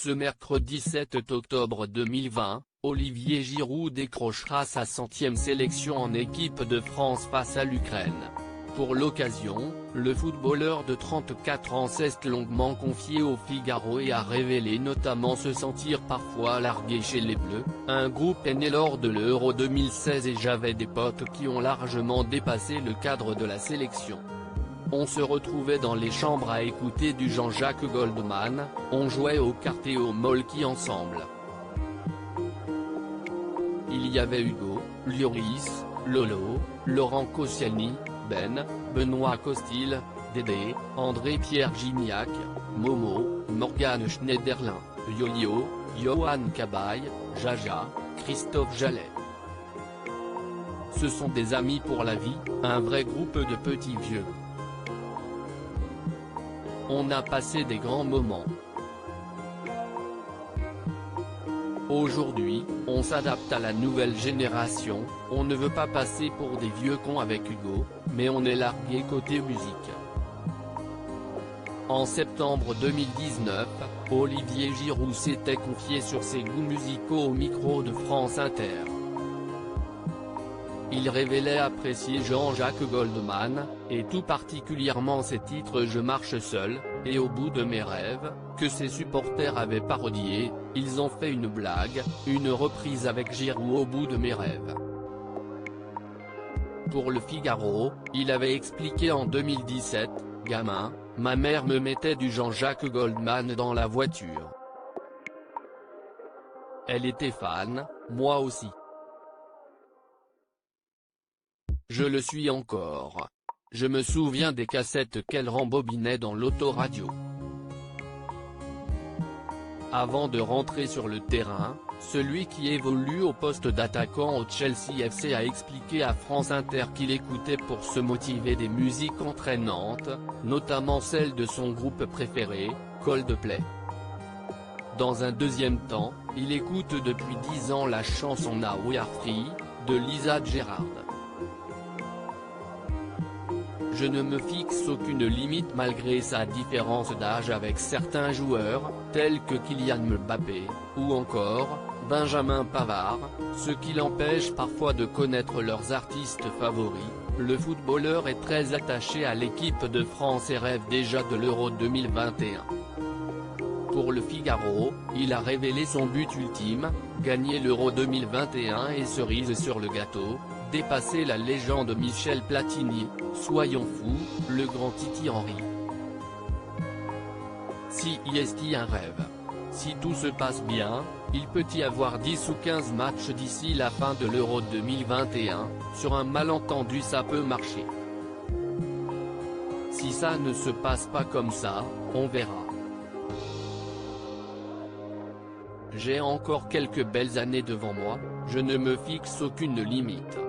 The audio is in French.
Ce mercredi 7 octobre 2020, Olivier Giroud décrochera sa 100e sélection en équipe de France face à l'Ukraine. Pour l'occasion, le footballeur de 34 ans s'est longuement confié au Figaro et a révélé notamment se sentir parfois largué chez les Bleus. Un groupe est né lors de l'Euro 2016 et j'avais des potes qui ont largement dépassé le cadre de la sélection. On se retrouvait dans les chambres à écouter du Jean-Jacques Goldman, on jouait aux cartes et au molki ensemble. Il y avait Hugo, Lloris, Lolo, Laurent Koscielny, Ben, Benoît Costil, Dédé, André-Pierre Gignac, Momo, Morgane Schneiderlin, Yo-Yo, Yohan Cabaye, Jaja, Christophe Jallet. Ce sont des amis pour la vie, un vrai groupe de petits vieux. On a passé des grands moments. Aujourd'hui, on s'adapte à la nouvelle génération, on ne veut pas passer pour des vieux cons avec Hugo, mais on est largué côté musique. En septembre 2019, Olivier Giroud s'était confié sur ses goûts musicaux au micro de France Inter. Il révélait apprécier Jean-Jacques Goldman, et tout particulièrement ses titres Je marche seul, et Au bout de mes rêves, que ses supporters avaient parodié. Ils ont fait une blague, une reprise avec Giroud Au bout de mes rêves. Pour le Figaro, il avait expliqué en 2017, « Gamin, ma mère me mettait du Jean-Jacques Goldman dans la voiture. Elle était fan, moi aussi. Je le suis encore. Je me souviens des cassettes qu'elle rembobinait dans l'autoradio. » Avant de rentrer sur le terrain, celui qui évolue au poste d'attaquant au Chelsea FC a expliqué à France Inter qu'il écoutait pour se motiver des musiques entraînantes, notamment celles de son groupe préféré, Coldplay. Dans un deuxième temps, il écoute depuis 10 ans la chanson Now We Are Free, de Lisa Gerrard. Je ne me fixe aucune limite malgré sa différence d'âge avec certains joueurs, tels que Kylian Mbappé, ou encore, Benjamin Pavard, ce qui l'empêche parfois de connaître leurs artistes favoris. Le footballeur est très attaché à l'équipe de France et rêve déjà de l'Euro 2021. Pour le Figaro, il a révélé son but ultime, gagner l'Euro 2021 et cerise sur le gâteau, dépasser la légende Michel Platini, soyons fous, le grand Titi Henry. Si est un rêve. Si tout se passe bien, il peut y avoir 10 ou 15 matchs d'ici la fin de l'Euro 2021, sur un malentendu ça peut marcher. Si ça ne se passe pas comme ça, on verra. J'ai encore quelques belles années devant moi, je ne me fixe aucune limite.